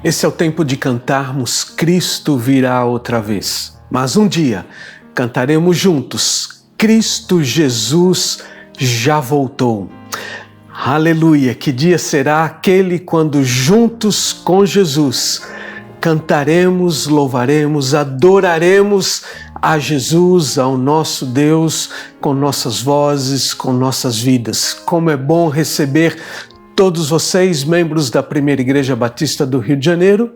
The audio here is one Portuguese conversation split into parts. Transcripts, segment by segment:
Esse é o tempo de cantarmos Cristo virá outra vez. Mas um dia cantaremos juntos, Cristo Jesus já voltou. Aleluia! Que dia será aquele quando juntos com Jesus cantaremos, louvaremos, adoraremos a Jesus, ao nosso Deus, com nossas vozes, com nossas vidas. Como é bom receber todos vocês, membros da Primeira Igreja Batista do Rio de Janeiro,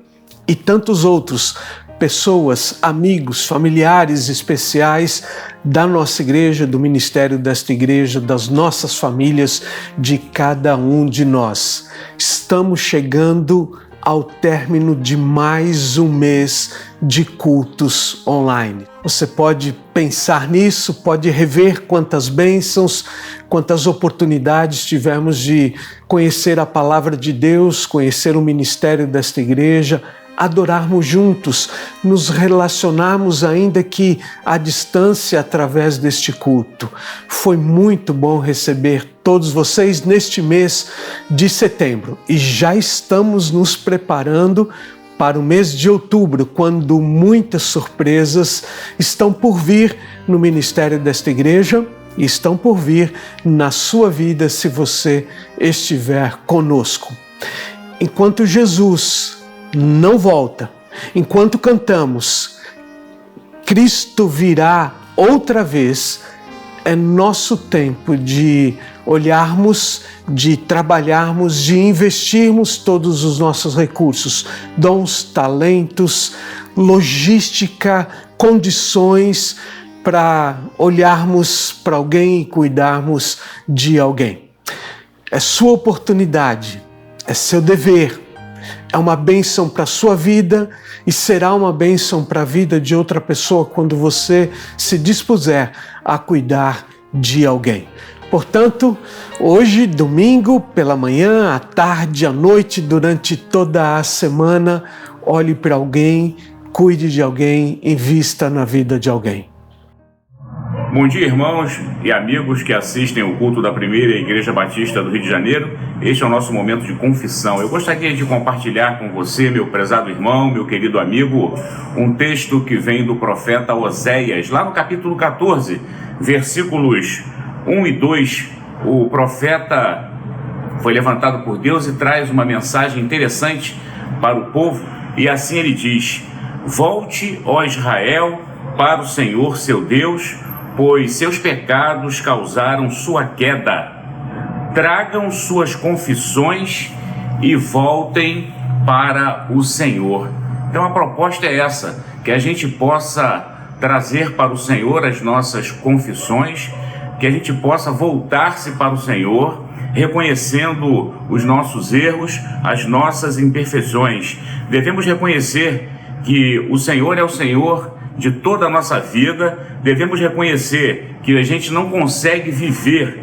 e tantos outros, pessoas, amigos, familiares especiais da nossa igreja, do ministério desta igreja, das nossas famílias, de cada um de nós. Estamos chegando ao término de mais um mês de cultos online. Você pode pensar nisso, pode rever quantas bênçãos, quantas oportunidades tivemos de conhecer a palavra de Deus, conhecer o ministério desta igreja, adorarmos juntos, nos relacionarmos ainda que à distância através deste culto. Foi muito bom receber todos vocês neste mês de setembro e já estamos nos preparando para o mês de outubro, quando muitas surpresas estão por vir no ministério desta igreja e estão por vir na sua vida se você estiver conosco. Enquanto Jesus não volta, enquanto cantamos Cristo virá outra vez, é nosso tempo de olharmos, de trabalharmos, de investirmos todos os nossos recursos, dons, talentos, logística, condições para olharmos para alguém e cuidarmos de alguém. É sua oportunidade, é seu dever. É uma bênção para a sua vida e será uma bênção para a vida de outra pessoa quando você se dispuser a cuidar de alguém. Portanto, hoje, domingo, pela manhã, à tarde, à noite, durante toda a semana, olhe para alguém, cuide de alguém, invista na vida de alguém. Bom dia, irmãos e amigos que assistem o culto da Primeira Igreja Batista do Rio de Janeiro. Este é o nosso momento de confissão. Eu gostaria de compartilhar com você, meu prezado irmão, meu querido amigo, um texto que vem do profeta Oséias, lá no capítulo 14, versículos 1 e 2. O profeta foi levantado por Deus e traz uma mensagem interessante para o povo, e assim ele diz: volte, ó Israel, para o Senhor seu Deus, pois seus pecados causaram sua queda. Tragam suas confissões e voltem para o Senhor. Então a proposta é essa, que a gente possa trazer para o Senhor as nossas confissões, que a gente possa voltar-se para o Senhor, reconhecendo os nossos erros, as nossas imperfeições. Devemos reconhecer que o Senhor é o Senhor de toda a nossa vida. Devemos reconhecer que a gente não consegue viver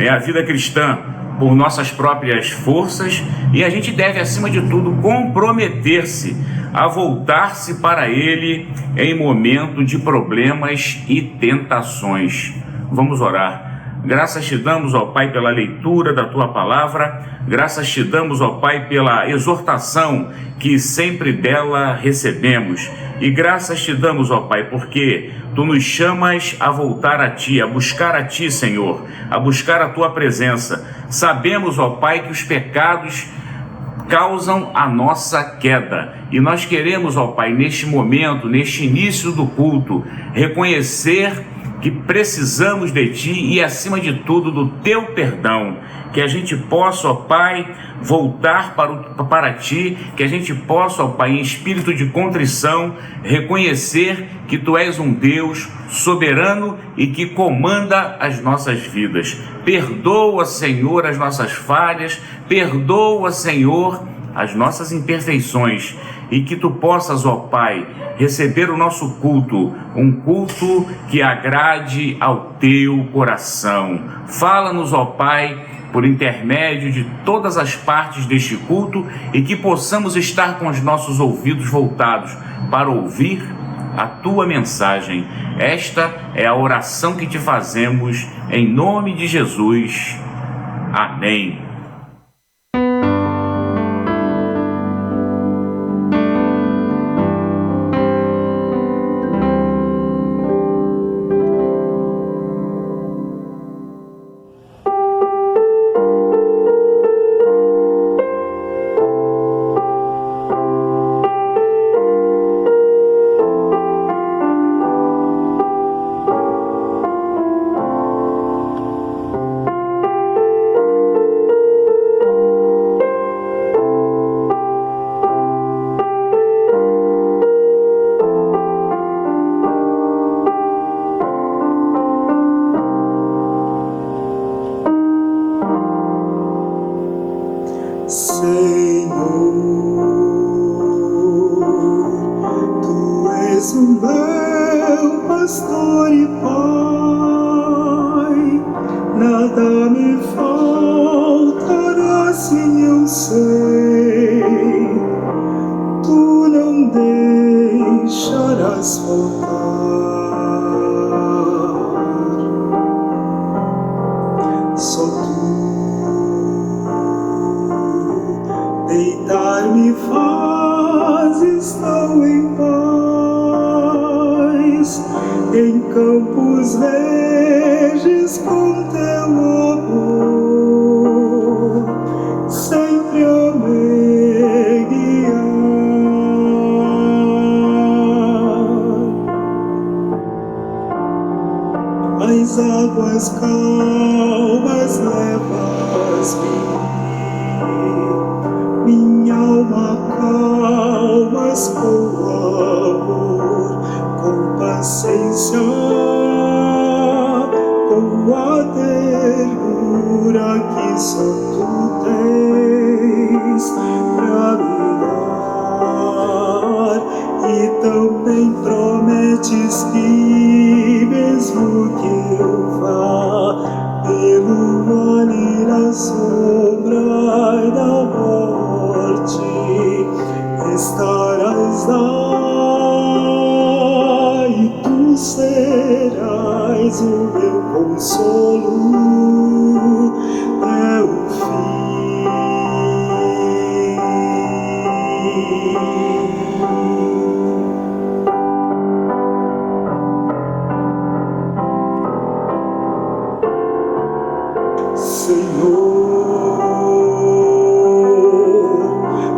a vida cristã por nossas próprias forças, e a gente deve, acima de tudo, comprometer-se a voltar-se para Ele em momento de problemas e tentações. Vamos orar. Graças te damos, ó Pai, pela leitura da Tua Palavra. Graças te damos, ó Pai, pela exortação que sempre dela recebemos. E graças te damos, ó Pai, porque Tu nos chamas a voltar a Ti, a buscar a Ti, Senhor, a buscar a Tua presença. Sabemos, ó Pai, que os pecados causam a nossa queda. E nós queremos, ó Pai, neste momento, neste início do culto, reconhecer que precisamos de Ti e, acima de tudo, do Teu perdão. Que a gente possa, ó Pai, voltar para Ti, que a gente possa, ó Pai, em espírito de contrição, reconhecer que Tu és um Deus soberano e que comanda as nossas vidas. Perdoa, Senhor, as nossas falhas, perdoa, Senhor, as nossas imperfeições, e que Tu possas, ó Pai, receber o nosso culto, um culto que agrade ao Teu coração. Fala-nos, ó Pai, por intermédio de todas as partes deste culto, e que possamos estar com os nossos ouvidos voltados para ouvir a Tua mensagem. Esta é a oração que Te fazemos em nome de Jesus. Amém. pastor e pai, nada me faltará, sim eu sei. Tu não deixarás faltar. Só tu deitar-me fazes tão em paz, em campos verdes com teu amor, sempre a me guiar. As águas calmas levas-me, minha alma calmas com amor, com paciência, com a ternura que só tu tens pra me dar. E também prometes que mesmo que eu vá pelo vale da sombra da morte, estarás lá e tu serás o meu consolo, meu fim. Senhor,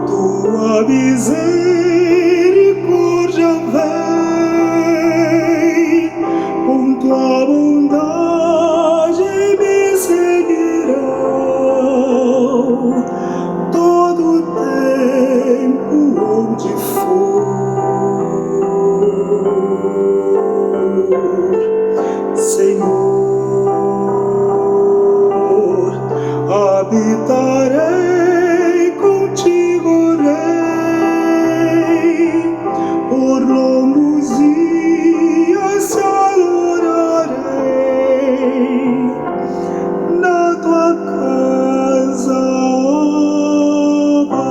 tua misericórdia vem, com tua bondade me seguirão todo o tempo onde for. Senhor, habitarei contigo, Rei, por longos dias te adorarei na tua casa, ó Pai.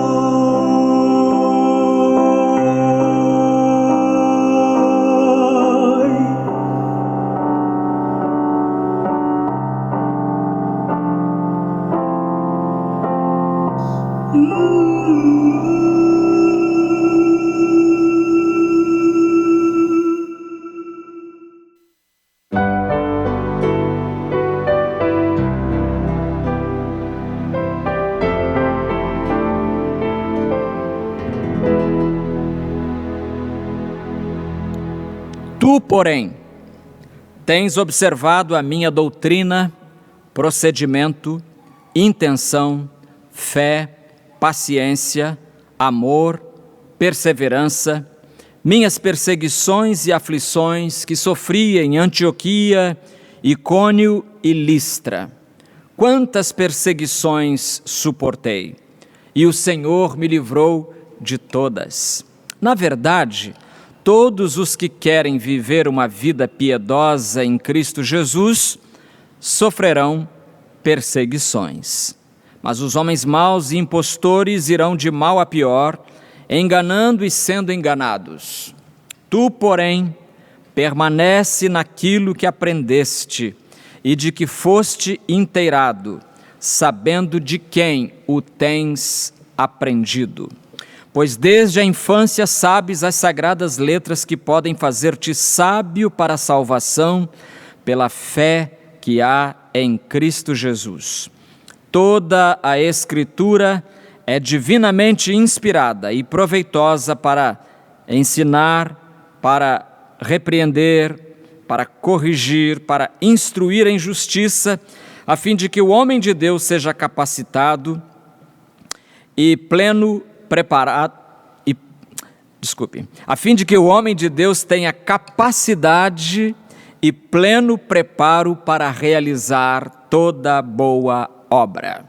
Tu, porém, tens observado a minha doutrina, procedimento, intenção, fé, paciência, amor, perseverança, minhas perseguições e aflições que sofri em Antioquia, Icônio e Listra. Quantas perseguições suportei, e o Senhor me livrou de todas. Na verdade, todos os que querem viver uma vida piedosa em Cristo Jesus sofrerão perseguições. Mas os homens maus e impostores irão de mal a pior, enganando e sendo enganados. Tu, porém, permanece naquilo que aprendeste e de que foste inteirado, sabendo de quem o tens aprendido. Pois desde a infância sabes as sagradas letras que podem fazer-te sábio para a salvação pela fé que há em Cristo Jesus. Toda a Escritura é divinamente inspirada e proveitosa para ensinar, para repreender, para corrigir, para instruir em justiça, a fim de que o homem de Deus seja capacitado e a fim de que o homem de Deus tenha capacidade e pleno preparo para realizar toda boa obra.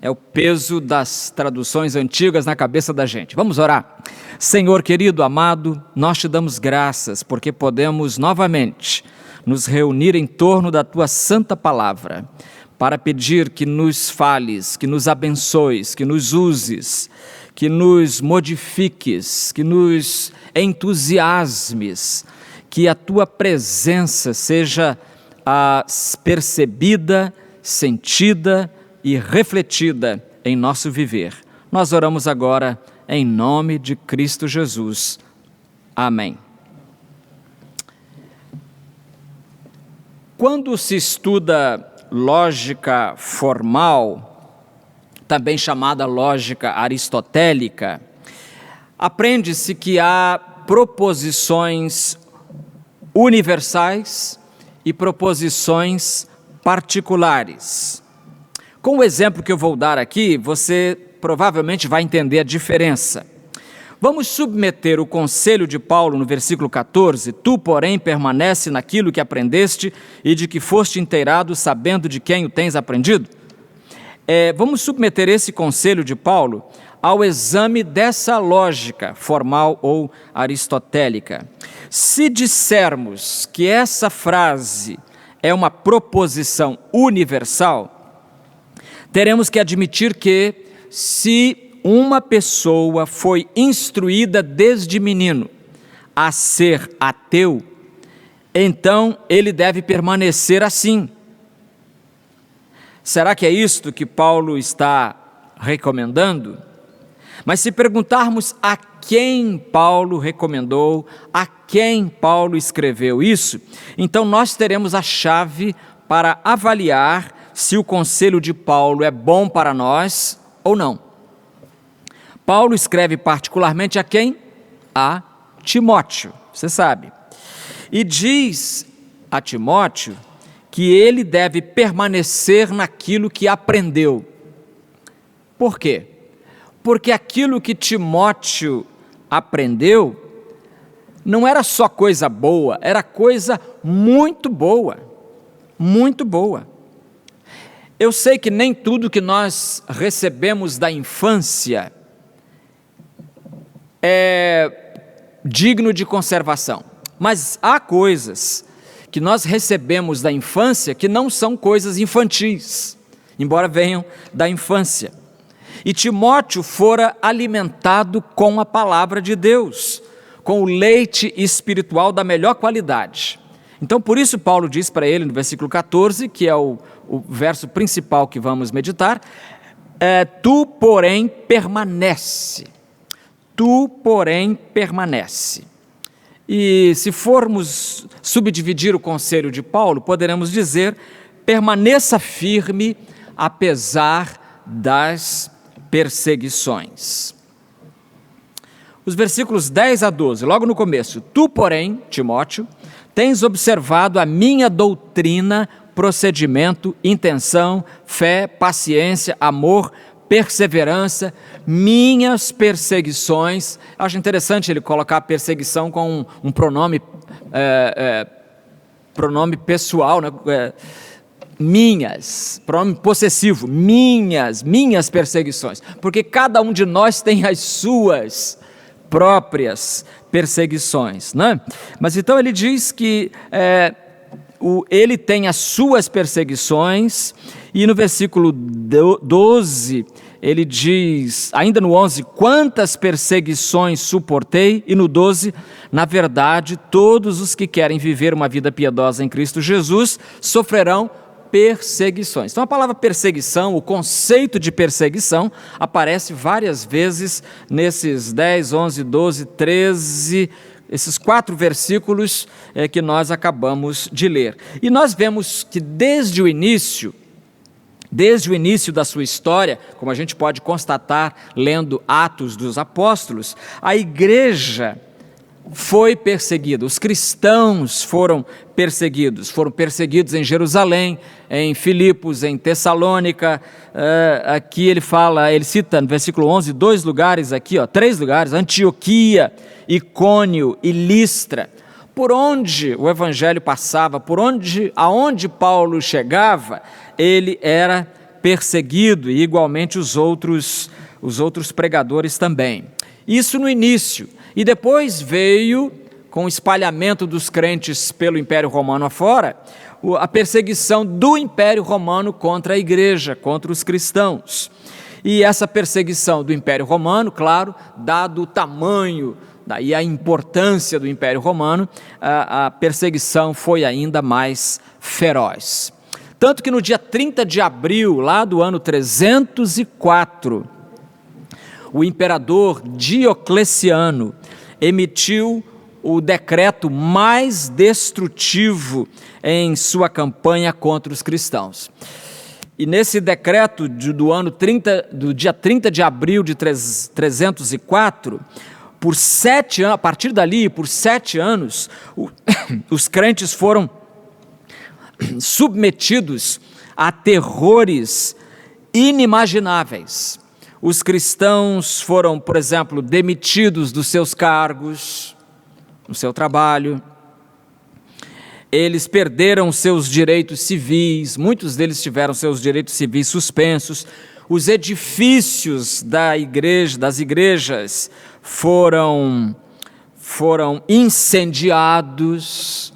É o peso das traduções antigas na cabeça da gente. Vamos orar. Senhor querido, amado, nós te damos graças porque podemos novamente nos reunir em torno da tua santa palavra para pedir que nos fales, que nos abençoes, que nos uses, que nos modifiques, que nos entusiasmes, que a tua presença seja percebida, sentida e refletida em nosso viver. Nós oramos agora em nome de Cristo Jesus. Amém. Quando se estuda lógica formal, também chamada lógica aristotélica, aprende-se que há proposições universais e proposições particulares. Com o exemplo que eu vou dar aqui, você provavelmente vai entender a diferença. Vamos submeter o conselho de Paulo no versículo 14, tu, porém, permanece naquilo que aprendeste e de que foste inteirado, sabendo de quem o tens aprendido? Vamos submeter esse conselho de Paulo ao exame dessa lógica formal ou aristotélica. Se dissermos que essa frase é uma proposição universal, teremos que admitir que, se uma pessoa foi instruída desde menino a ser ateu, então ele deve permanecer assim. Será que é isto que Paulo está recomendando? Mas se perguntarmos a quem Paulo recomendou, a quem Paulo escreveu isso, então nós teremos a chave para avaliar se o conselho de Paulo é bom para nós ou não. Paulo escreve particularmente a quem? A Timóteo, você sabe. E diz a Timóteo que ele deve permanecer naquilo que aprendeu. Por quê? Porque aquilo que Timóteo aprendeu não era só coisa boa, era coisa muito boa, muito boa. Eu sei que nem tudo que nós recebemos da infância é digno de conservação, mas há coisas que nós recebemos da infância que não são coisas infantis, embora venham da infância. E Timóteo fora alimentado com a palavra de Deus, com o leite espiritual da melhor qualidade. Então, por isso Paulo diz para ele no versículo 14, que é o verso principal que vamos meditar, tu, porém, permanece. Tu, porém, permanece. E se formos subdividir o conselho de Paulo, poderemos dizer, permaneça firme apesar das perseguições. Os versículos 10 a 12, logo no começo, tu, porém, Timóteo, tens observado a minha doutrina, procedimento, intenção, fé, paciência, amor, perseverança, minhas perseguições. Acho interessante ele colocar a perseguição com um pronome pessoal, né? Minhas, pronome possessivo, minhas perseguições, porque cada um de nós tem as suas próprias perseguições, né? Mas então ele diz que ele tem as suas perseguições, e no versículo 12, ele diz, ainda no 11, quantas perseguições suportei, e no 12, na verdade, todos os que querem viver uma vida piedosa em Cristo Jesus sofrerão perseguições. Então a palavra perseguição, o conceito de perseguição, aparece várias vezes nesses 10, 11, 12, 13, esses 4 versículos que nós acabamos de ler. E nós vemos que desde o início da sua história, como a gente pode constatar lendo Atos dos Apóstolos, a igreja foi perseguida, os cristãos foram perseguidos em Jerusalém, em Filipos, em Tessalônica. Aqui ele cita no versículo 11, 2 lugares aqui, 3 lugares, Antioquia, Icônio e Listra. Por onde o evangelho passava, aonde Paulo chegava, ele era perseguido, e igualmente os outros pregadores também. Isso no início. E depois veio, com o espalhamento dos crentes pelo Império Romano afora, a perseguição do Império Romano contra a igreja, contra os cristãos. E essa perseguição do Império Romano, claro, dado o tamanho e a importância do Império Romano, a perseguição foi ainda mais feroz. Tanto que no dia 30 de abril, lá do ano 304, o imperador Diocleciano emitiu o decreto mais destrutivo em sua campanha contra os cristãos. E nesse decreto do dia 30 de abril de 304, a partir dali, por 7 anos, os crentes foram submetidos a terrores inimagináveis. Os cristãos foram, por exemplo, demitidos dos seus cargos, no seu trabalho. Eles perderam seus direitos civis, muitos deles tiveram seus direitos civis suspensos. Os edifícios das igrejas foram incendiados,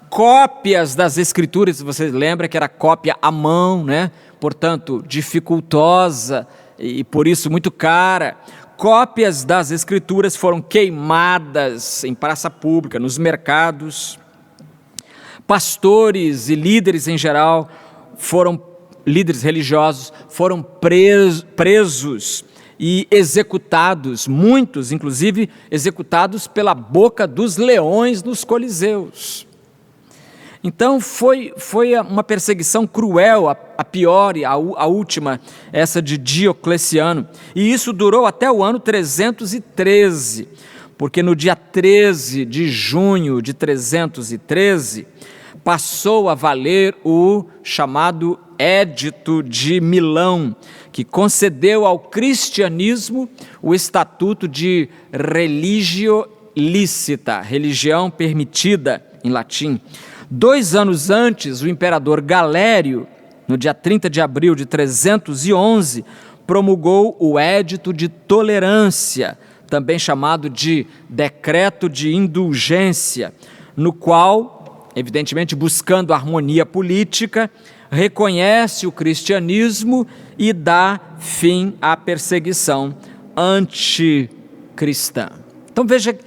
cópias das escrituras, você lembra que era cópia à mão, né? Portanto, dificultosa e por isso muito cara. Cópias das escrituras foram queimadas em praça pública, nos mercados. Pastores e líderes em geral, líderes religiosos, foram presos e executados, muitos inclusive executados pela boca dos leões nos coliseus. Então foi uma perseguição cruel, a pior, a última, essa de Diocleciano. E isso durou até o ano 313, porque no dia 13 de junho de 313, passou a valer o chamado Édito de Milão, que concedeu ao cristianismo o estatuto de religio licita, religião permitida em latim. 2 anos antes, o imperador Galério, no dia 30 de abril de 311, promulgou o Édito de Tolerância, também chamado de Decreto de Indulgência, no qual, evidentemente buscando harmonia política, reconhece o cristianismo e dá fim à perseguição anticristã. Então veja,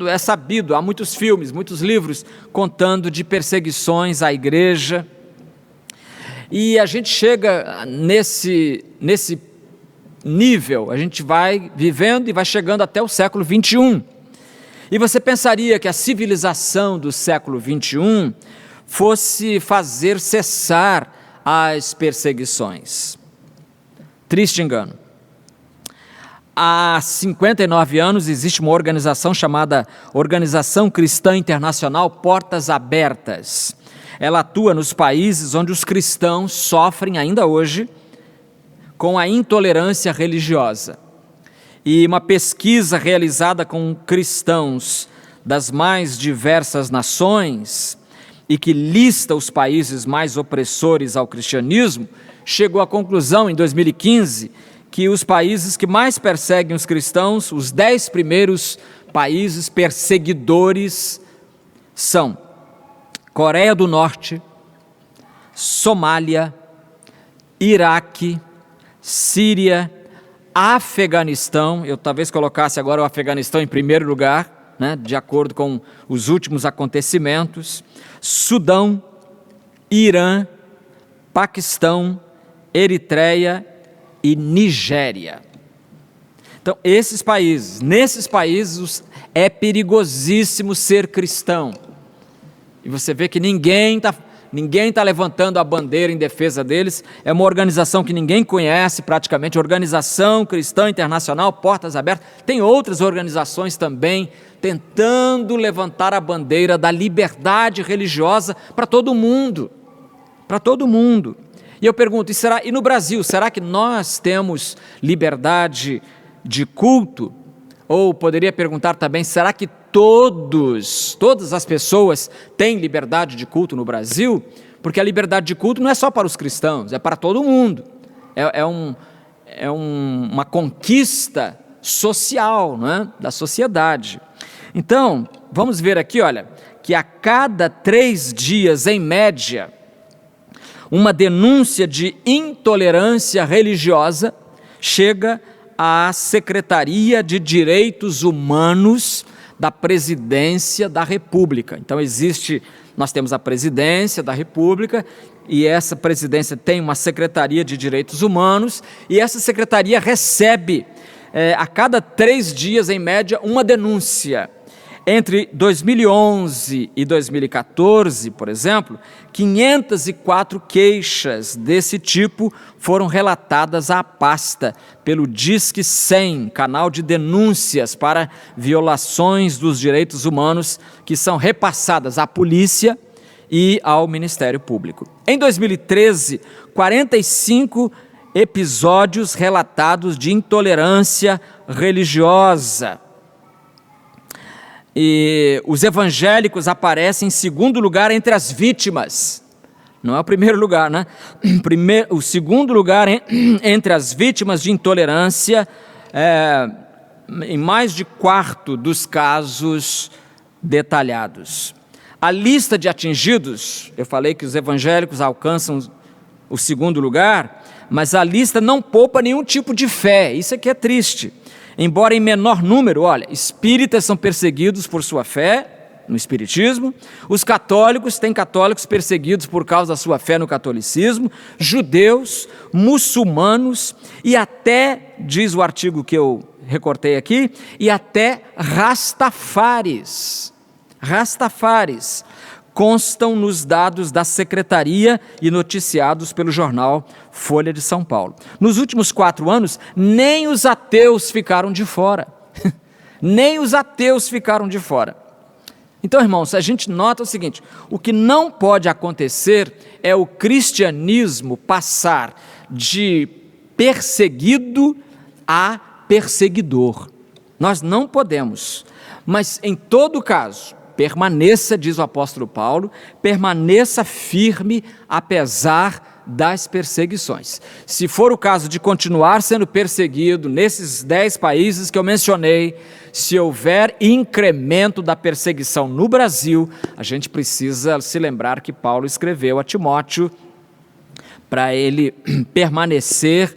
é sabido, há muitos filmes, muitos livros contando de perseguições à igreja, e a gente chega nesse nível, a gente vai vivendo e vai chegando até o século 21. E você pensaria que a civilização do século 21 fosse fazer cessar as perseguições. Triste engano. Há 59 anos existe uma organização chamada Organização Cristã Internacional Portas Abertas. Ela atua nos países onde os cristãos sofrem ainda hoje com a intolerância religiosa. E uma pesquisa realizada com cristãos das mais diversas nações e que lista os países mais opressores ao cristianismo, chegou à conclusão em 2015 que os países que mais perseguem os cristãos, os 10 primeiros países perseguidores são Coreia do Norte, Somália, Iraque, Síria, Afeganistão. Eu talvez colocasse agora o Afeganistão em primeiro lugar, né, de acordo com os últimos acontecimentos, Sudão, Irã, Paquistão, Eritreia e Nigéria. Então, nesses países é perigosíssimo ser cristão. E você vê que ninguém está levantando a bandeira em defesa deles. É uma organização que ninguém conhece praticamente, Organização Cristã Internacional Portas Abertas. Tem outras organizações também tentando levantar a bandeira da liberdade religiosa para todo mundo. Para todo mundo. E eu pergunto, e no Brasil, será que nós temos liberdade de culto? Ou poderia perguntar também, será que todas as pessoas têm liberdade de culto no uma conquista social, não é? Da sociedade. Então, vamos ver aqui, olha, que a cada 3 dias, em média, uma denúncia de intolerância religiosa chega à Secretaria de Direitos Humanos da Presidência da República. Então nós temos a Presidência da República, e essa presidência tem uma Secretaria de Direitos Humanos, e essa secretaria recebe, a cada 3 dias, em média, uma denúncia. Entre 2011 e 2014, por exemplo, 504 queixas desse tipo foram relatadas à pasta pelo Disque 100, canal de denúncias para violações dos direitos humanos, que são repassadas à polícia e ao Ministério Público. Em 2013, 45 episódios relatados de intolerância religiosa. E os evangélicos aparecem em segundo lugar entre as vítimas. Não é o primeiro lugar, né? O segundo lugar entre as vítimas de intolerância, em mais de 1/4 dos casos detalhados. A lista de atingidos, eu falei que os evangélicos alcançam o segundo lugar, mas a lista não poupa nenhum tipo de fé, isso aqui é triste. Embora em menor número, olha, espíritas são perseguidos por sua fé no espiritismo, os católicos têm católicos perseguidos por causa da sua fé no catolicismo, judeus, muçulmanos e até, diz o artigo que eu recortei aqui, e até rastafares. Rastafares constam nos dados da secretaria e noticiados pelo jornal Folha de São Paulo. Nos últimos 4 anos, nem os ateus ficaram de fora. Nem os ateus ficaram de fora. Então, irmãos, a gente nota o seguinte: o que não pode acontecer é o cristianismo passar de perseguido a perseguidor. Nós não podemos, mas em todo caso, permaneça, diz o apóstolo Paulo, permaneça firme apesar das perseguições. Se for o caso de continuar sendo perseguido nesses 10 países que eu mencionei, se houver incremento da perseguição no Brasil, a gente precisa se lembrar que Paulo escreveu a Timóteo para ele permanecer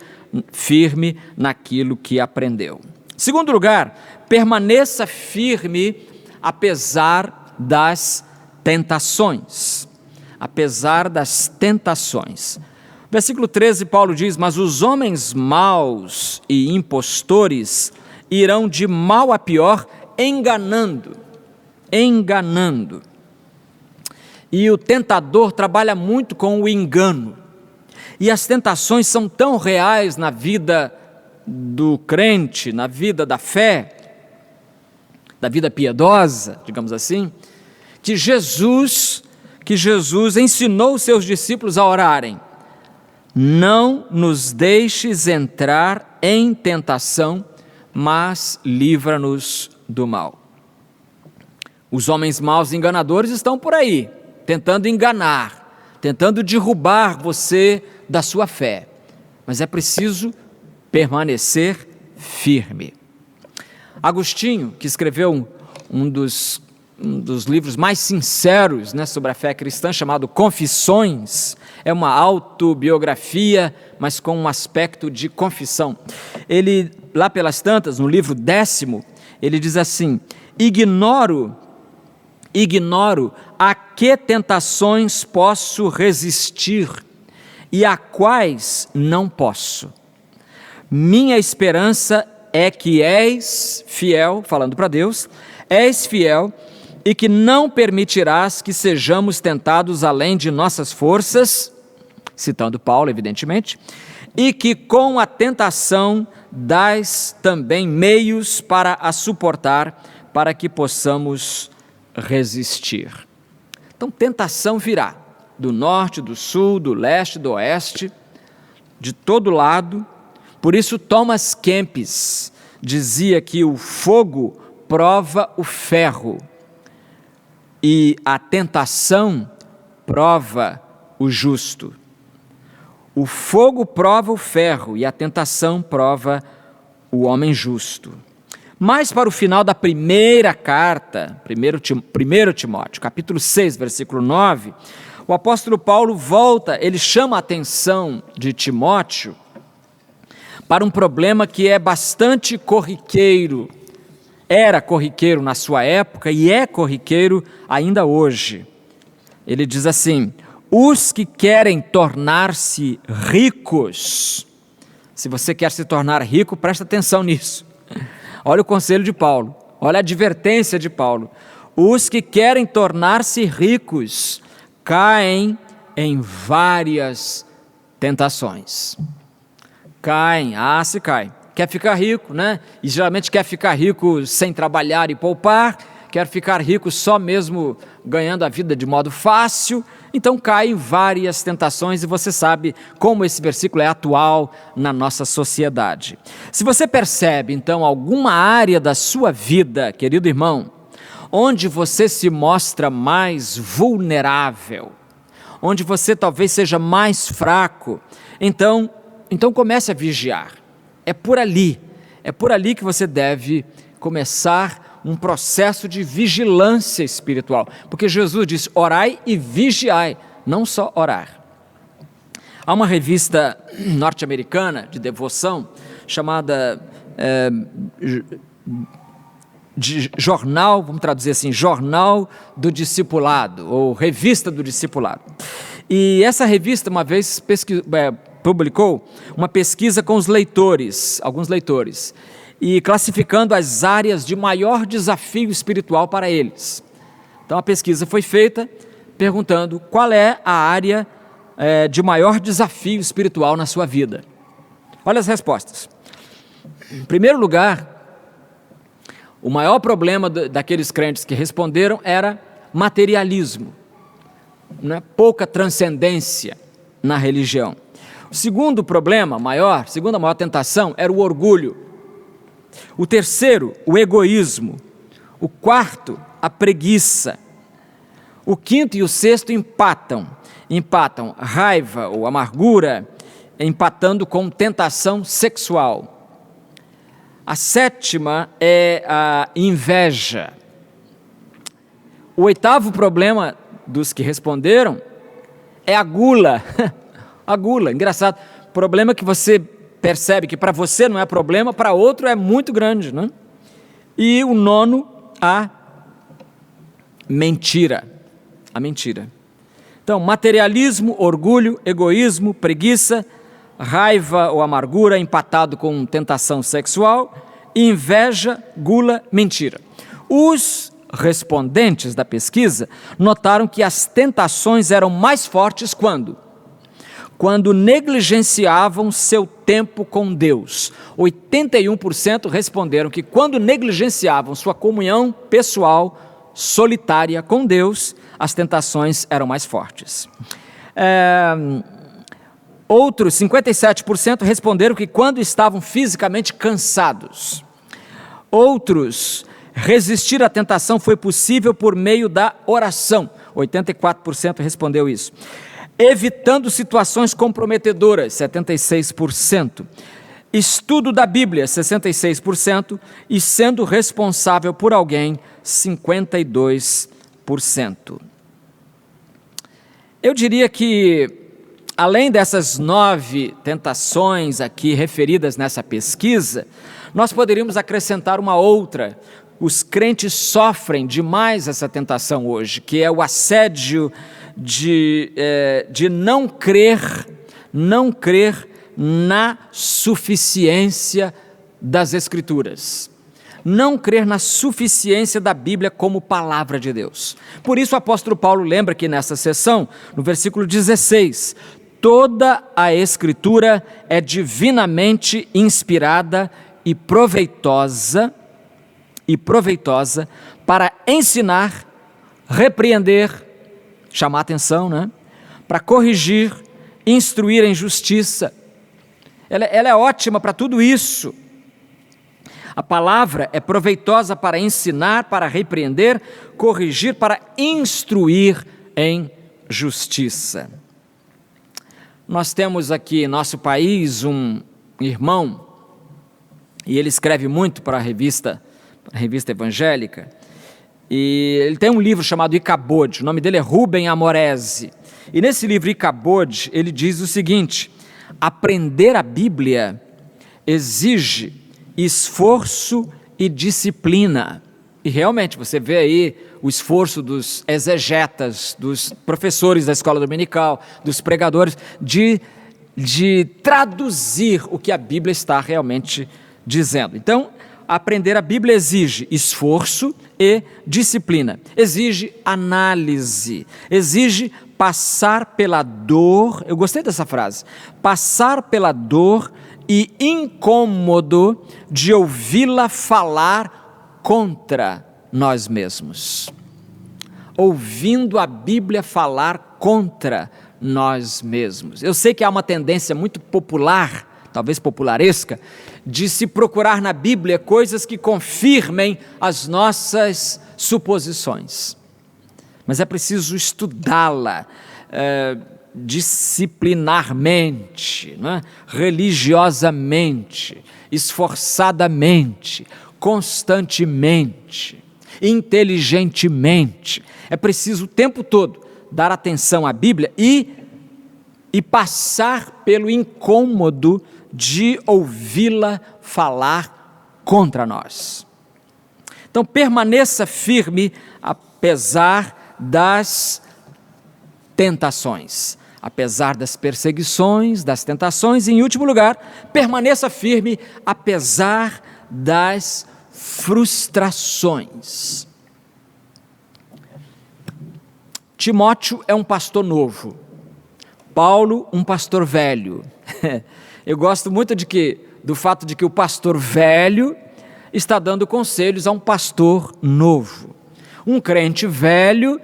firme naquilo que aprendeu. Segundo lugar, permaneça firme apesar das tentações. Apesar das tentações. Versículo 13, Paulo diz: mas os homens maus e impostores irão de mal a pior, enganando. E o tentador trabalha muito com o engano. E as tentações são tão reais na vida do crente, na vida da fé, da vida piedosa, digamos assim, que Jesus ensinou os seus discípulos a orarem: não nos deixes entrar em tentação, mas livra-nos do mal. Os homens maus e enganadores estão por aí, tentando enganar, tentando derrubar você da sua fé, mas é preciso permanecer firme. Agostinho, que escreveu um dos livros mais sinceros, né, sobre a fé cristã, chamado Confissões, é uma autobiografia, mas com um aspecto de confissão. Ele, lá pelas tantas, no livro 10º, ele diz assim: ignoro a que tentações posso resistir e a quais não posso. Minha esperança é que és fiel, falando para Deus, és fiel e que não permitirás que sejamos tentados além de nossas forças, citando Paulo, evidentemente, e que com a tentação dás também meios para a suportar, para que possamos resistir. Então, tentação virá, do norte, do sul, do leste, do oeste, de todo lado. Por isso, Thomas Kempis dizia que o fogo prova o ferro e a tentação prova o justo. O fogo prova o ferro e a tentação prova o homem justo. Mas para o final da primeira carta, 1 Timóteo, capítulo 6, versículo 9, o apóstolo Paulo ele chama a atenção de Timóteo para um problema que é bastante corriqueiro, era corriqueiro na sua época e é corriqueiro ainda hoje. Ele diz assim: os que querem tornar-se ricos. Se você quer se tornar rico, presta atenção nisso. Olha o conselho de Paulo, olha a advertência de Paulo. Os que querem tornar-se ricos caem em várias tentações. Se cai. Quer ficar rico, né? E geralmente quer ficar rico sem trabalhar e poupar, quer ficar rico só mesmo ganhando a vida de modo fácil, então cai em várias tentações, e você sabe como esse versículo é atual na nossa sociedade. Se você percebe, então, alguma área da sua vida, querido irmão, onde você se mostra mais vulnerável, onde você talvez seja mais fraco, então comece a vigiar. É por ali que você deve começar um processo de vigilância espiritual, porque Jesus disse: orai e vigiai, não só orar. Há uma revista norte-americana de devoção chamada de jornal, vamos traduzir assim, Jornal do Discipulado, ou Revista do Discipulado. E essa revista uma vez publicou uma pesquisa com alguns leitores, e classificando as áreas de maior desafio espiritual para eles. Então a pesquisa foi feita perguntando qual é a área de maior desafio espiritual na sua vida. Olha as respostas. Em primeiro lugar, o maior problema daqueles crentes que responderam era materialismo, né? Pouca transcendência na religião. O segundo problema maior, segunda maior tentação, era o orgulho. O terceiro, o egoísmo. O quarto, a preguiça. O quinto e o sexto empatam raiva ou amargura, empatando com tentação sexual. A sétima é a inveja. O oitavo problema dos que responderam é a gula. A gula, engraçado, problema que você percebe que para você não é problema, para outro é muito grande, né? E o nono, a mentira. A mentira. Então, materialismo, orgulho, egoísmo, preguiça, raiva ou amargura empatado com tentação sexual, inveja, gula, mentira. Os respondentes da pesquisa notaram que as tentações eram mais fortes quando negligenciavam seu tempo com Deus. 81% responderam que quando negligenciavam sua comunhão pessoal, solitária com Deus, as tentações eram mais fortes. Outros 57% responderam que quando estavam fisicamente cansados. Outros, resistir à tentação foi possível por meio da oração. 84% respondeu isso. Evitando situações comprometedoras, 76%. Estudo da Bíblia, 66%. E sendo responsável por alguém, 52%. Eu diria que, além dessas 9 tentações aqui referidas nessa pesquisa, nós poderíamos acrescentar uma outra. Os crentes sofrem demais essa tentação hoje, que é o assédio de não crer na suficiência das Escrituras, não crer na suficiência da Bíblia como palavra de Deus. Por isso o apóstolo Paulo lembra que nessa sessão, no versículo 16, toda a Escritura é divinamente inspirada e proveitosa para ensinar, repreender, chamar atenção, né? Para corrigir, instruir em justiça. Ela é ótima para tudo isso. A palavra é proveitosa para ensinar, para repreender, corrigir, para instruir em justiça. Nós temos aqui em nosso país um irmão, e ele escreve muito para a revista evangélica, e ele tem um livro chamado Icabod, o nome dele é Rubem Amorese, e nesse livro Icabod ele diz o seguinte: aprender a Bíblia exige esforço e disciplina. E realmente você vê aí o esforço dos exegetas, dos professores da escola dominical, dos pregadores, de traduzir o que a Bíblia está realmente dizendo. Então, aprender a Bíblia exige esforço e disciplina, exige análise, exige passar pela dor, eu gostei dessa frase, passar pela dor e incômodo de ouvi-la falar contra nós mesmos. Ouvindo a Bíblia falar contra nós mesmos. Eu sei que há uma tendência muito popular, talvez popularesca, de se procurar na Bíblia coisas que confirmem as nossas suposições. Mas é preciso estudá-la disciplinarmente, não é? Religiosamente, esforçadamente, constantemente, inteligentemente. É preciso o tempo todo dar atenção à Bíblia e passar pelo incômodo de ouvi-la falar contra nós. Então, permaneça firme apesar das tentações, apesar das perseguições, das tentações, e, em último lugar, permaneça firme apesar das frustrações. Timóteo é um pastor novo, Paulo um pastor velho. Eu gosto muito do fato de que o pastor velho está dando conselhos a um pastor novo. Um crente velho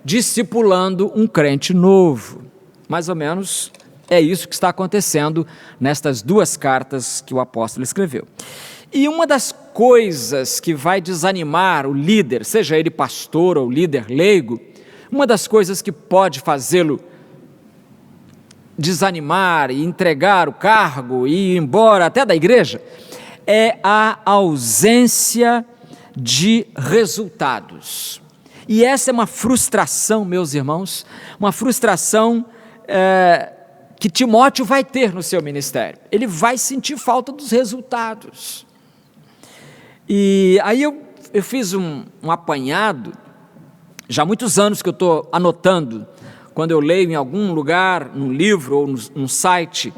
discipulando um crente novo. Mais ou menos é isso que está acontecendo nestas duas cartas que o apóstolo escreveu. E uma das coisas que vai desanimar o líder, seja ele pastor ou líder leigo, uma das coisas que pode fazê-lo desanimar e entregar o cargo e ir embora até da igreja, é a ausência de resultados. E essa é uma frustração, meus irmãos, uma frustração que Timóteo vai ter no seu ministério. Ele vai sentir falta dos resultados. E aí eu fiz um apanhado, já há muitos anos que eu estou anotando, quando eu leio em algum lugar, num livro ou num site,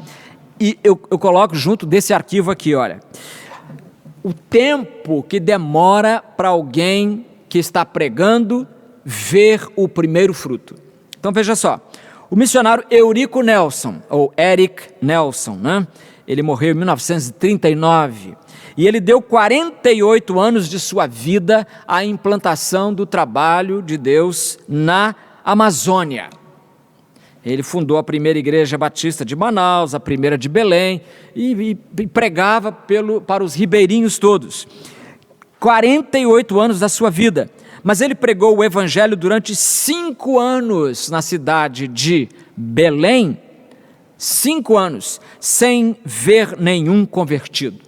e eu coloco junto desse arquivo aqui, olha, o tempo que demora para alguém que está pregando ver o primeiro fruto. Então veja só, o missionário Eurico Nelson, ou Eric Nelson, né? Ele morreu em 1939, e ele deu 48 anos de sua vida à implantação do trabalho de Deus na Amazônia. Ele fundou a primeira igreja batista de Manaus, a primeira de Belém, e pregava para os ribeirinhos todos. 48 anos da sua vida, mas ele pregou o evangelho durante 5 anos na cidade de Belém, 5 anos, sem ver nenhum convertido.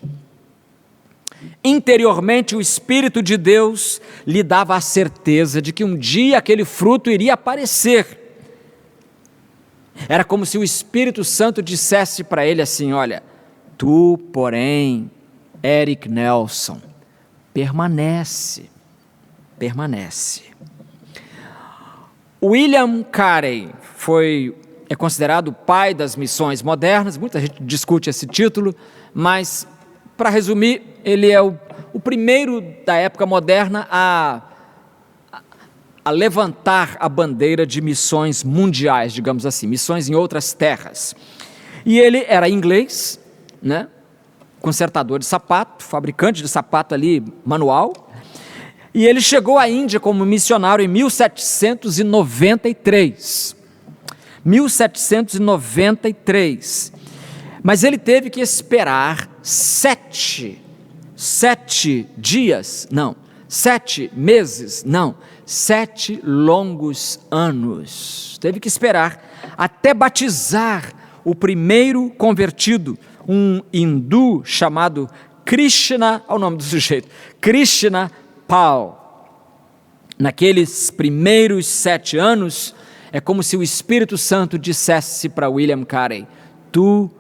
Interiormente, o Espírito de Deus lhe dava a certeza de que um dia aquele fruto iria aparecer. Era como se o Espírito Santo dissesse para ele assim: olha, tu, porém, Eric Nelson, permanece. William Carey é considerado o pai das missões modernas, muita gente discute esse título, mas, para resumir, ele é o primeiro da época moderna a levantar a bandeira de missões mundiais, digamos assim, missões em outras terras. E ele era inglês, né? Consertador de sapato, fabricante de sapato ali, manual, e ele chegou à Índia como missionário em 1793. 1793. Mas ele teve que esperar 7 longos anos. Teve que esperar até batizar o primeiro convertido, um hindu chamado Krishna, olha o nome do sujeito, Krishna Pal. Naqueles primeiros 7 anos, é como se o Espírito Santo dissesse para William Carey: tu,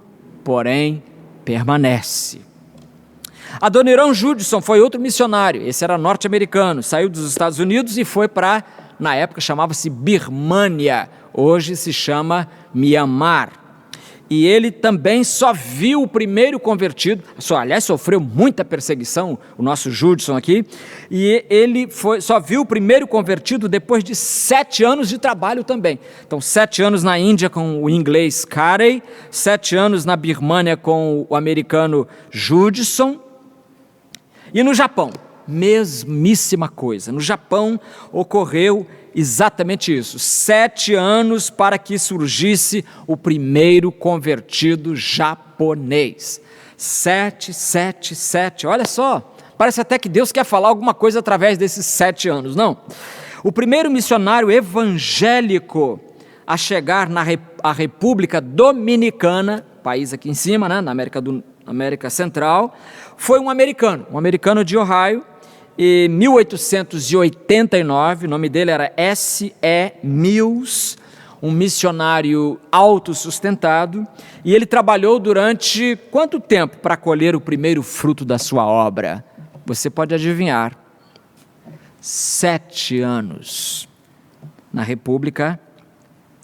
porém, permanece. Adoniran Judson foi outro missionário, esse era norte-americano, saiu dos Estados Unidos e foi para, na época chamava-se Birmânia, hoje se chama Mianmar. E ele também só viu o primeiro convertido, aliás, sofreu muita perseguição, o nosso Judson aqui, e ele só viu o primeiro convertido depois de 7 anos de trabalho também. Então, 7 anos na Índia com o inglês Carey, 7 anos na Birmânia com o americano Judson, e no Japão, mesmíssima coisa. No Japão ocorreu exatamente isso, 7 anos para que surgisse o primeiro convertido japonês. 7, olha só, parece até que Deus quer falar alguma coisa através desses 7 anos, não? O primeiro missionário evangélico a chegar na República Dominicana, país aqui em cima, né, na América Central, foi um americano de Ohio. Em 1889, o nome dele era S.E. Mills, um missionário autossustentado, e ele trabalhou durante quanto tempo para colher o primeiro fruto da sua obra? Você pode adivinhar. 7 anos na República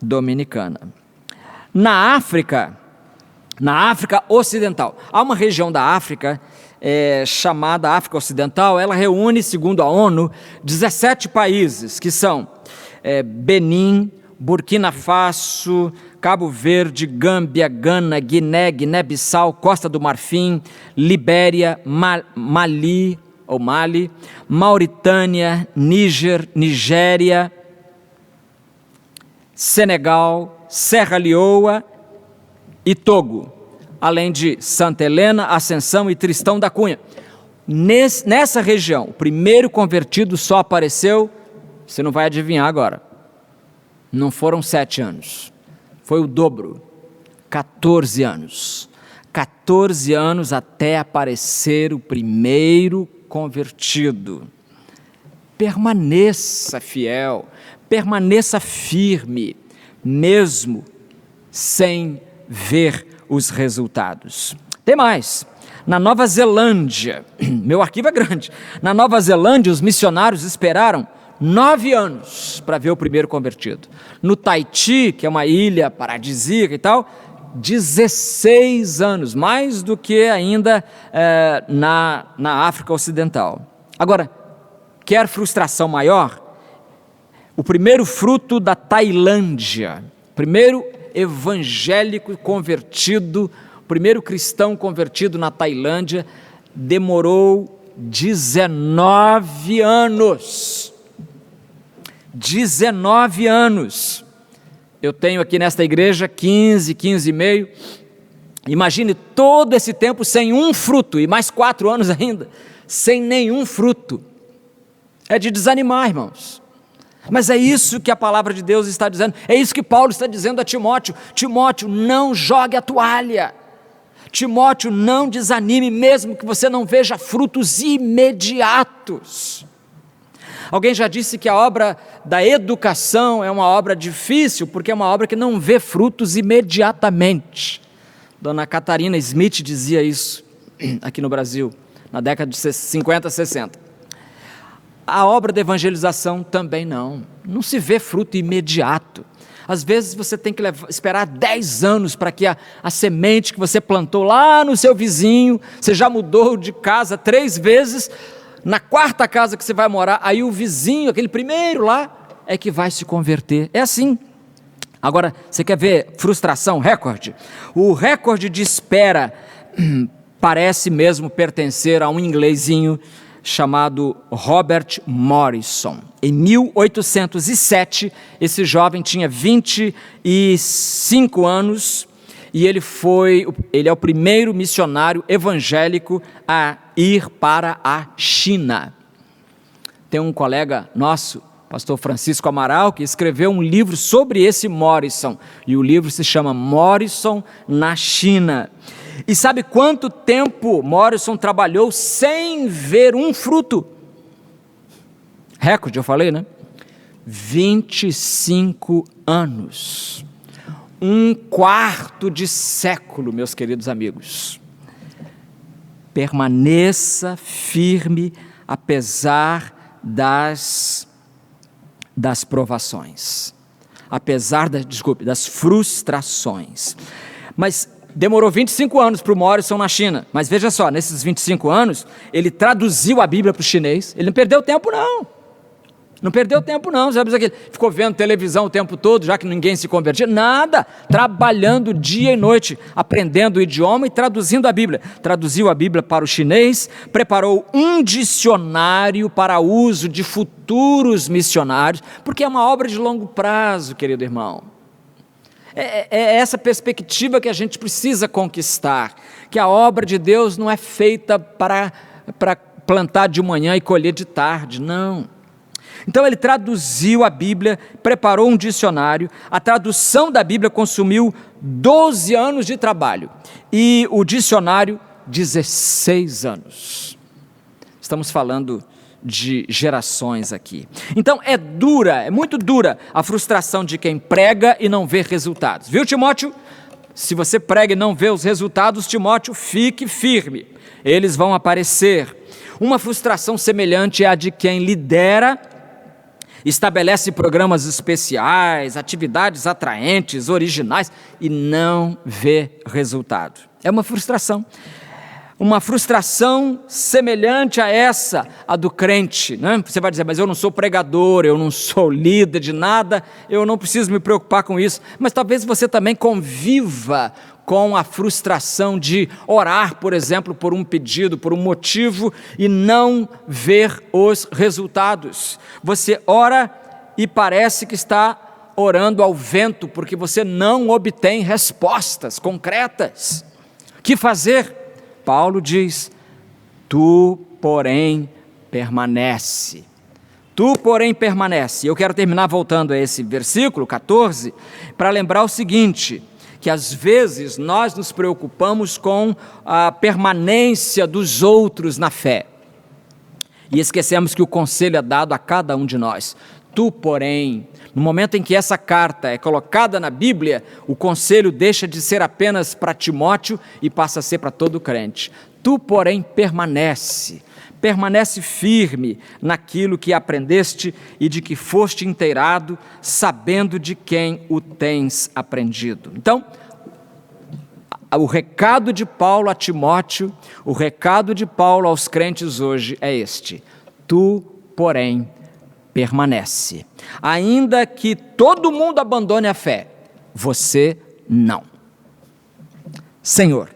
Dominicana. Na África Ocidental, há uma região da África chamada África Ocidental, ela reúne, segundo a ONU, 17 países, que são Benin, Burkina Faso, Cabo Verde, Gâmbia, Gana, Guiné, Guiné-Bissau, Costa do Marfim, Libéria, Mali, Mauritânia, Níger, Nigéria, Senegal, Serra Leoa e Togo, além de Santa Helena, Ascensão e Tristão da Cunha. Nessa região, o primeiro convertido só apareceu, você não vai adivinhar agora, não foram 7 anos, foi o dobro, 14 anos. 14 anos até aparecer o primeiro convertido. Permaneça fiel, permaneça firme, mesmo sem ver os resultados. Tem mais. Na Nova Zelândia, meu arquivo é grande, na Nova Zelândia os missionários esperaram 9 anos para ver o primeiro convertido. No Tahiti, que é uma ilha paradisíaca e tal, 16 anos, mais do que ainda na África Ocidental. Agora, quer frustração maior? O primeiro fruto da Tailândia, primeiro evangélico convertido, primeiro cristão convertido na Tailândia, demorou 19 anos. 19 anos. Eu tenho aqui nesta igreja 15 e meio. Imagine todo esse tempo sem um fruto, e mais 4 anos ainda, sem nenhum fruto. É de desanimar, irmãos. Mas é isso que a palavra de Deus está dizendo, é isso que Paulo está dizendo a Timóteo. Timóteo, não jogue a toalha. Timóteo, não desanime, mesmo que você não veja frutos imediatos. Alguém já disse que a obra da educação é uma obra difícil, porque é uma obra que não vê frutos imediatamente. Dona Catarina Smith dizia isso aqui no Brasil, na década de 50, 60. A obra da evangelização também não se vê fruto imediato. Às vezes você tem que esperar 10 anos para que a semente que você plantou lá no seu vizinho, você já mudou de casa 3 vezes, na 4ª casa que você vai morar, aí o vizinho, aquele primeiro lá, é que vai se converter. É assim. Agora, você quer ver frustração, recorde? O recorde de espera parece mesmo pertencer a um inglesinho chamado Robert Morrison. Em 1807, esse jovem tinha 25 anos e ele é o primeiro missionário evangélico a ir para a China. Tem um colega nosso, pastor Francisco Amaral, que escreveu um livro sobre esse Morrison, e o livro se chama Morrison na China. E sabe quanto tempo Morrison trabalhou sem ver um fruto? Recorde, eu falei, né? 25 anos. Um quarto de século, meus queridos amigos. Permaneça firme, apesar das provações, apesar das frustrações. Mas demorou 25 anos para o Morrison na China, mas veja só, nesses 25 anos, ele traduziu a Bíblia para o chinês, ele não perdeu tempo não perdeu tempo não, sabe aquele, ficou vendo televisão o tempo todo, já que ninguém se convertia, nada, trabalhando dia e noite, aprendendo o idioma e traduzindo a Bíblia. Traduziu a Bíblia para o chinês, preparou um dicionário para uso de futuros missionários, porque é uma obra de longo prazo, querido irmão. É essa perspectiva que a gente precisa conquistar, que a obra de Deus não é feita para plantar de manhã e colher de tarde, não. Então ele traduziu a Bíblia, preparou um dicionário, a tradução da Bíblia consumiu 12 anos de trabalho, e o dicionário 16 anos. Estamos falando de gerações aqui. Então é muito dura a frustração de quem prega e não vê resultados. Viu, Timóteo? Se você prega e não vê os resultados, Timóteo, fique firme. Eles vão aparecer. Uma frustração semelhante é a de quem lidera, estabelece programas especiais, atividades atraentes, originais, e não vê resultado. É uma frustração semelhante a essa, a do crente, né? Você vai dizer, mas eu não sou pregador, eu não sou líder de nada, eu não preciso me preocupar com isso, mas talvez você também conviva com a frustração de orar, por exemplo, por um pedido, por um motivo, e não ver os resultados. Você ora e parece que está orando ao vento, porque você não obtém respostas concretas. O que fazer? Paulo diz, tu, porém, permanece. Tu, porém, permanece. Eu quero terminar voltando a esse versículo 14, para lembrar o seguinte, que às vezes nós nos preocupamos com a permanência dos outros na fé, e esquecemos que o conselho é dado a cada um de nós. Tu, porém, no momento em que essa carta é colocada na Bíblia, o conselho deixa de ser apenas para Timóteo e passa a ser para todo crente. Tu, porém, permanece firme naquilo que aprendeste e de que foste inteirado, sabendo de quem o tens aprendido. Então, o recado de Paulo a Timóteo, o recado de Paulo aos crentes hoje é este: tu, porém, permanece. Ainda que todo mundo abandone a fé, você não. Senhor,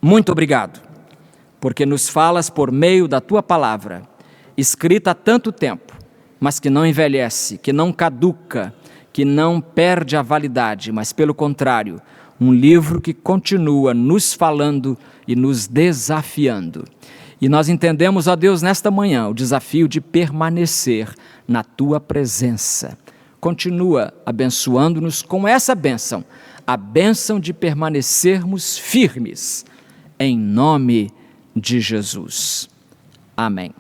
muito obrigado, porque nos falas por meio da Tua palavra, escrita há tanto tempo, mas que não envelhece, que não caduca, que não perde a validade, mas pelo contrário, um livro que continua nos falando e nos desafiando. E nós entendemos, ó Deus, nesta manhã, o desafio de permanecer na Tua presença. Continua abençoando-nos com essa bênção, a bênção de permanecermos firmes, em nome de Jesus. Amém.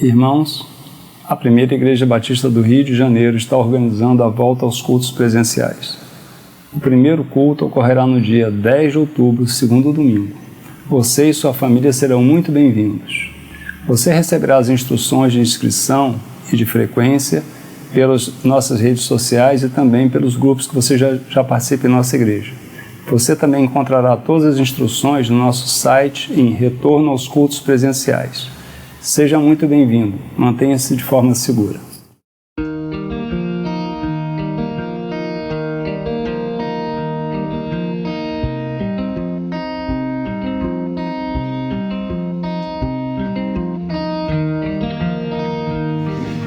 Irmãos, a Primeira Igreja Batista do Rio de Janeiro está organizando a volta aos cultos presenciais. O primeiro culto ocorrerá no dia 10 de outubro, segundo domingo. Você e sua família serão muito bem-vindos. Você receberá as instruções de inscrição e de frequência pelas nossas redes sociais e também pelos grupos que você já participa em nossa igreja. Você também encontrará todas as instruções no nosso site em Retorno aos Cultos Presenciais. Seja muito bem-vindo. Mantenha-se de forma segura.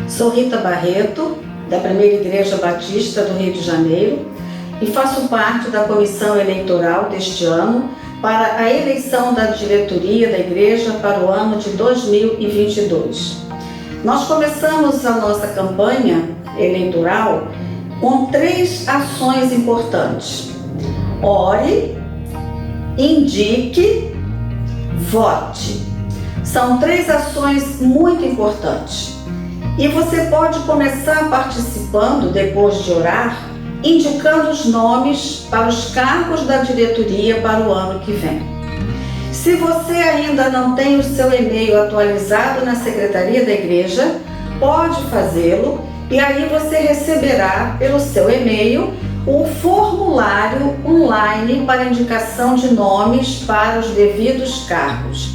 Sou Rita Barreto, da Primeira Igreja Batista do Rio de Janeiro, e faço parte da comissão eleitoral deste ano para a eleição da diretoria da igreja para o ano de 2022. Nós começamos a nossa campanha eleitoral com 3 ações importantes: ore, indique, vote. São 3 ações muito importantes. E você pode começar participando, depois de orar, indicando os nomes para os cargos da diretoria para o ano que vem. Se você ainda não tem o seu e-mail atualizado na secretaria da igreja, pode fazê-lo e aí você receberá pelo seu e-mail o formulário online para indicação de nomes para os devidos cargos.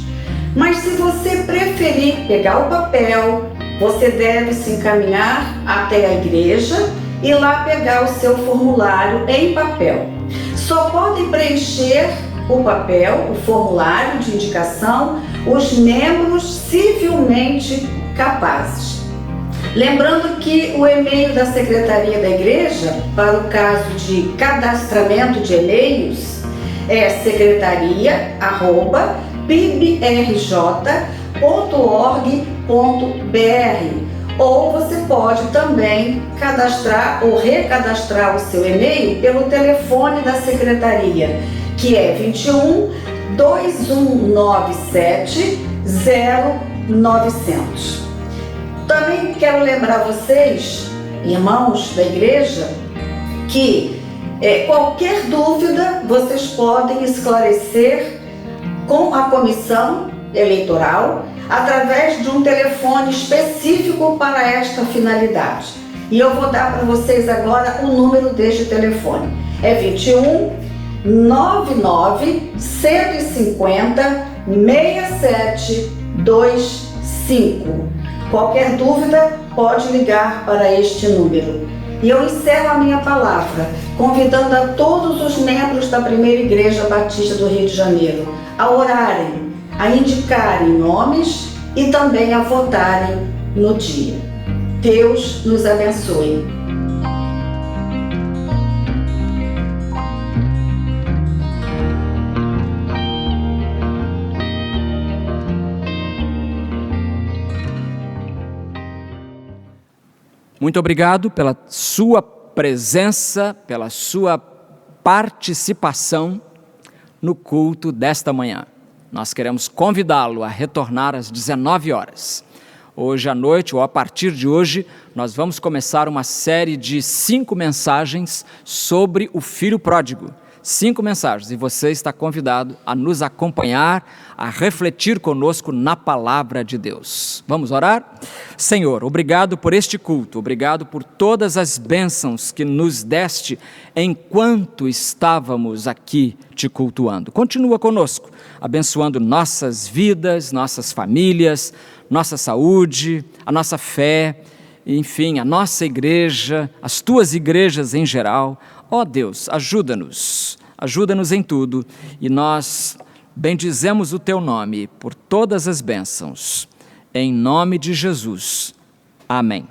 Mas se você preferir pegar o papel, você deve se encaminhar até a igreja e lá pegar o seu formulário em papel. Só podem preencher o papel, o formulário de indicação, os membros civilmente capazes. Lembrando que o e-mail da Secretaria da Igreja, para o caso de cadastramento de e-mails, é secretaria@pibRJ.org.br. Ou você pode também cadastrar ou recadastrar o seu e-mail pelo telefone da secretaria, que é 21 2197 0900. Também quero lembrar vocês, irmãos da igreja, que qualquer dúvida vocês podem esclarecer com a comissão eleitoral através de um telefone específico para esta finalidade. E eu vou dar para vocês agora o número deste telefone. É 21 99 150 6725. Qualquer dúvida pode ligar para este número. E eu encerro a minha palavra convidando a todos os membros da Primeira Igreja Batista do Rio de Janeiro a orarem, a indicarem nomes e também a votarem no dia. Deus nos abençoe. Muito obrigado pela sua presença, pela sua participação no culto desta manhã. Nós queremos convidá-lo a retornar às 19 horas. Hoje à noite, ou a partir de hoje, nós vamos começar uma série de 5 mensagens sobre o Filho Pródigo. 5 mensagens, e você está convidado a nos acompanhar, a refletir conosco na Palavra de Deus. Vamos orar? Senhor, obrigado por este culto, obrigado por todas as bênçãos que nos deste enquanto estávamos aqui te cultuando. Continua conosco, abençoando nossas vidas, nossas famílias, nossa saúde, a nossa fé, enfim, a nossa igreja, as tuas igrejas em geral. Ó Deus, ajuda-nos em tudo, e nós bendizemos o teu nome por todas as bênçãos. Em nome de Jesus. Amém.